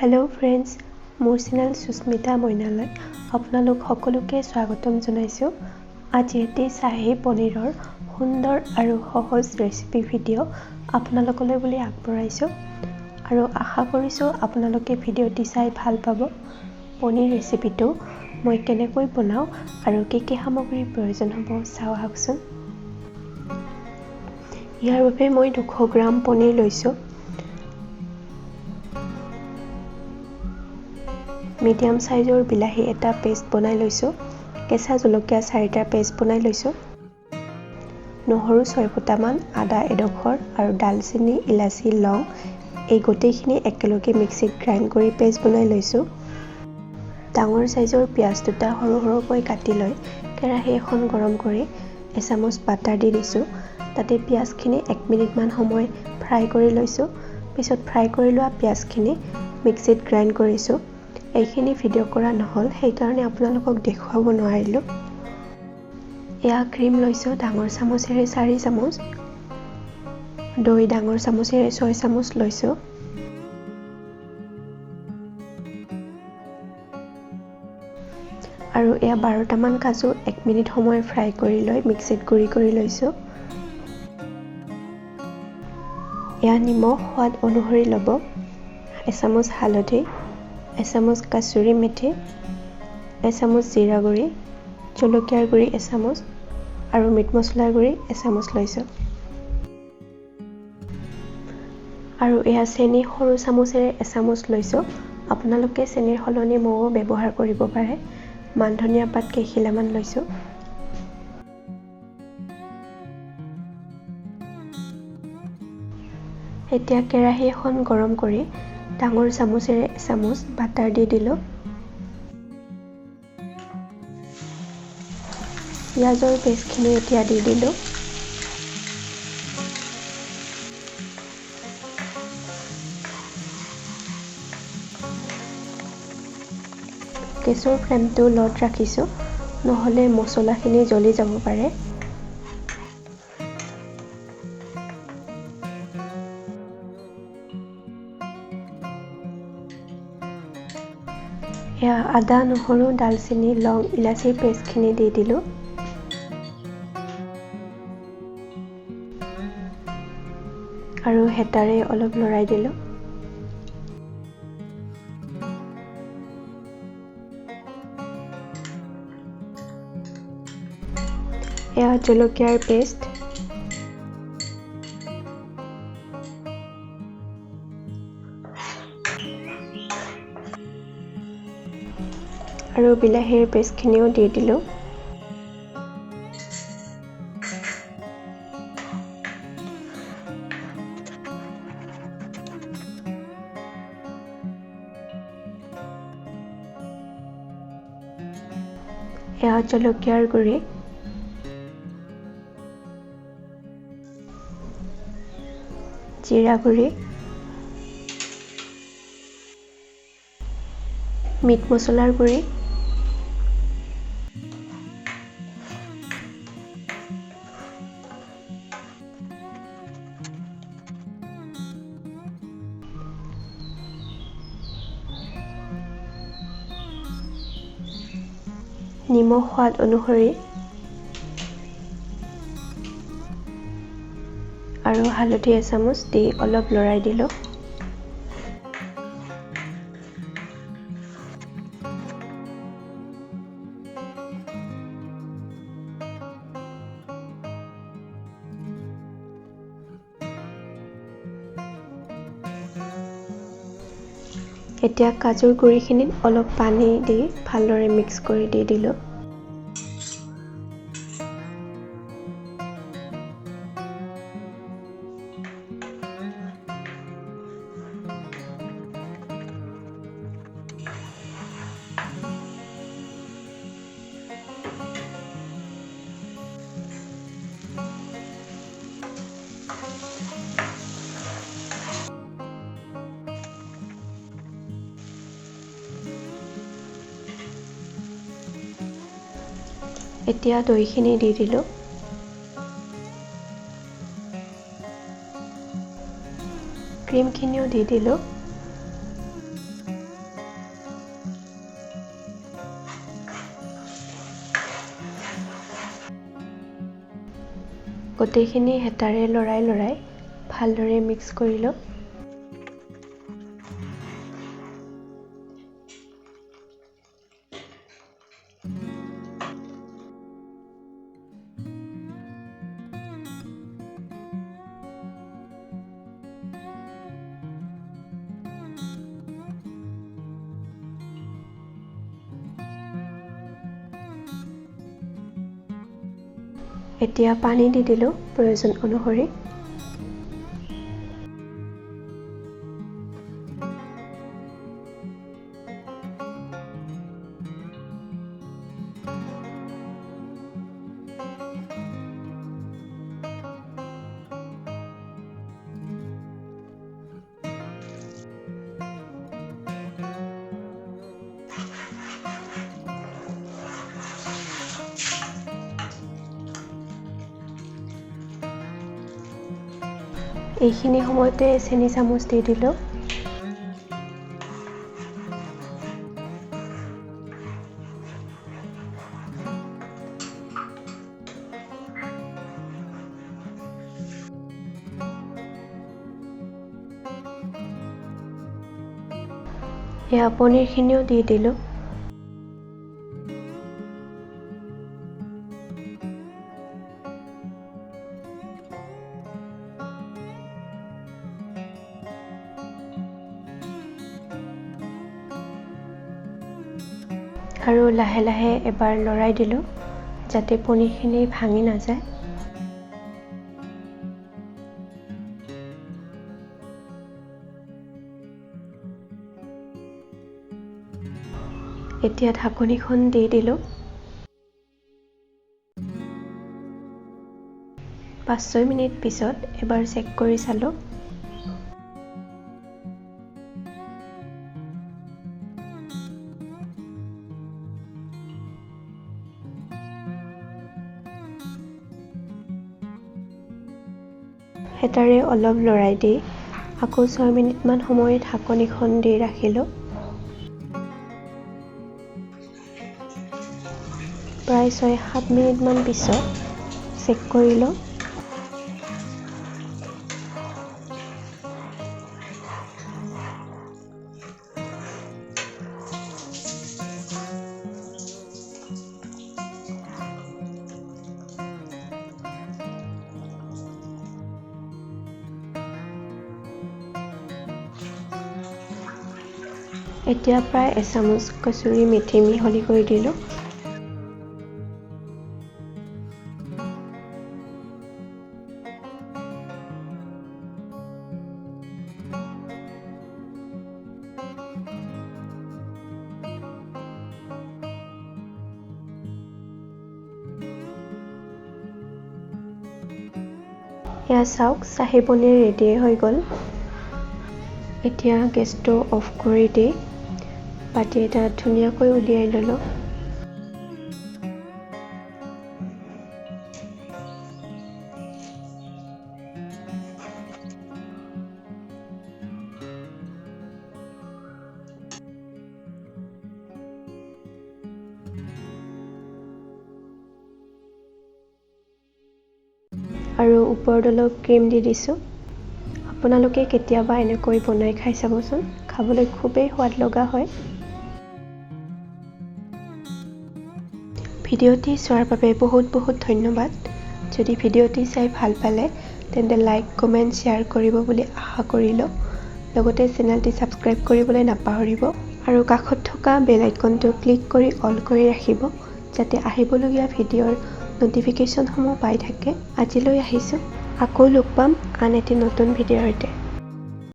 Hello' friends, মোৰ channel Sushmita মইনালৈ আপোনালোক সকলোকে স্বাগতম জনাইছোঁ। আজি এটি শ্বাহী পনীৰৰ সুন্দৰ আৰু সহজ ৰেচিপি ভিডিঅ' আপোনালোকলৈ বুলি আগবঢ়াইছোঁ আৰু আশা কৰিছোঁ আপোনালোকে ভিডিঅ'টি চাই ভাল পাব। পনীৰ ৰেচিপিটো মই কেনেকৈ বনাওঁ আৰু কি কি সামগ্ৰীৰ প্ৰয়োজন হ'ব চাওঁ আহকচোন। ইয়াৰ বাবে মই 200 গ্ৰাম পনীৰ লৈছোঁ। মিডিয়াম সাইজৰ বিলাহী এটা পেষ্ট বনাই লৈছোঁ। কেঁচা জলকীয়া 4টা পেষ্ট বনাই লৈছোঁ। নহৰু 6 ফুটামান, আদা এডোখৰ আৰু ডালচেনি, ইলাচি, লং এই গোটেইখিনি একেলগে মিক্সিত গ্ৰাইণ্ড কৰি পেষ্ট বনাই লৈছোঁ। ডাঙৰ সাইজৰ পিঁয়াজ দুটা সৰু সৰুকৈ কাটি লৈ কেৰাহী এখন গৰম কৰি এচামুচ বাটাৰ দি দিছোঁ। তাতে পিঁয়াজখিনি 1 মিনিটমান সময় ফ্ৰাই কৰি লৈছোঁ। পিছত ফ্ৰাই কৰি লোৱা পিঁয়াজখিনি মিক্সিত গ্ৰাইণ্ড কৰিছোঁ। এইখিনি ভিডিঅ' কৰা নহ'ল, সেইকাৰণে আপোনালোকক দেখুৱাব নোৱাৰিলোঁ। এয়া ক্ৰীম লৈছোঁ ডাঙৰ চামুচেৰে 4 চামুচ, দৈ ডাঙৰ চামুচেৰে 6 চামুচ লৈছোঁ। আৰু এয়া 12টামান কাজু 1 মিনিট সময় ফ্ৰাই কৰি লৈ মিক্সিত গুড়ি কৰি লৈছোঁ। এয়া নিমখ সোৱাদ অনুসৰি ল'ব, এচামুচ হালধি, এচামুচ কাচুৰি মেথি, এচামুচ জিৰা গুড়ি, জলকীয়াৰ গুড়ি এচামুচ আৰু মিট মছলাৰ গুড়ি এচামুচ লৈছোঁ। আৰু এয়া চেনি সৰু চামুচেৰে এচামুচ লৈছোঁ। আপোনালোকে চেনিৰ সলনি মৌ ব্যৱহাৰ কৰিব পাৰে। মান ধনিয়া পাত কেইখিলামান লৈছোঁ। এতিয়া কেৰাহী এখন গৰম কৰি ডাঙৰ চামুচেৰে এচামুচ বাটাৰ দি দিলোঁ। পিঁয়াজৰ পেষ্টখিনি এতিয়া দি দিলোঁ। গেছৰ ফ্লেমটো ল'ত ৰাখিছোঁ, নহ'লে মছলাখিনি জ্বলি যাব পাৰে। এয়া আদা, নহৰু, ডালচেনি, লং, ইলাচিৰ পেষ্টখিনি দি দিলোঁ। আৰু হেতাৰে অলপ লৰাই দিলোঁ। এয়া জলকীয়াৰ পেষ্ট, আৰু বিলাহীৰ পেষ্টখিনিও দি দিলোঁ। এয়া জলকীয়াৰ গুড়ি, জিৰা গুড়ি, মিট মছলাৰ গুড়ি, নিমখ সোৱাদ অনুসৰি আৰু হালধি এচামুচ দি অলপ লৰাই দিলোঁ। এতিয়া কাজুৰ গুড়িখিনিত অলপ পানী দি ভালদৰে মিক্স কৰি দি দিলোঁ। এতিয়া দৈখিনি দি দিলোঁ। ক্ৰীমখিনিও দি দিলোঁ। গোটেইখিনি হেতাৰে লৰাই ভালদৰে মিক্স কৰি লওঁ। এতিয়া পানী দি দিলোঁ প্ৰয়োজন অনুসৰি। এইখিনি সময়তে চেনি চামুচ দি দিলোঁ। এয়া পনীৰখিনিও দি দিলোঁ। আৰু লাহে লাহে এবাৰ লৰাই দিলোঁ যাতে পনীৰখিনি ভাঙি নাযায়। এতিয়া ঢাকনিখন দি দিলোঁ। 5-6 মিনিট পিছত এবাৰ চেক কৰি চালোঁ। হেতাৰে অলপ লৰাই দি আকৌ 6 মিনিটমান সময় ঢাকনিখন দি ৰাখিলোঁ। প্ৰায় 6-7 মিনিটমান পিছত চেক কৰিলোঁ। এতিয়া প্ৰায় এচামুচ কচুৰি মেথি মিহলি কৰি দিলোঁ। এয়া চাওক, চাহি পনীৰ ৰেডি হৈ গ'ল। এতিয়া গেছটো অফ কৰি দি বাটি এটাত ধুনীয়াকৈ উলিয়াই ল'লোঁ। আৰু ওপৰত অলপ ক্ৰীম দি দিছোঁ। আপোনালোকে কেতিয়াবা এনেকৈ বনাই খাই চাবচোন, খাবলৈ খুবেই সোৱাদ লগা হয়। ভিডিঅ'টি চোৱাৰ বাবে বহুত ধন্যবাদ। যদি ভিডিঅ'টি চাই ভাল পালে তেন্তে লাইক, কমেণ্ট, শ্বেয়াৰ কৰিব বুলি আশা কৰিলোঁ। লগতে চেনেলটি ছাবস্ক্ৰাইব কৰিবলৈ নাপাহৰিব আৰু কাষত থকা বেল আইকনটো ক্লিক কৰি অল কৰি ৰাখিব যাতে আহিবলগীয়া ভিডিঅ'ৰ ন'টিফিকেশ্যনসমূহ পাই থাকে। আজিলৈ আহিছোঁ, আকৌ লগ পাম আন এটি নতুন ভিডিঅ'ৰ সৈতে।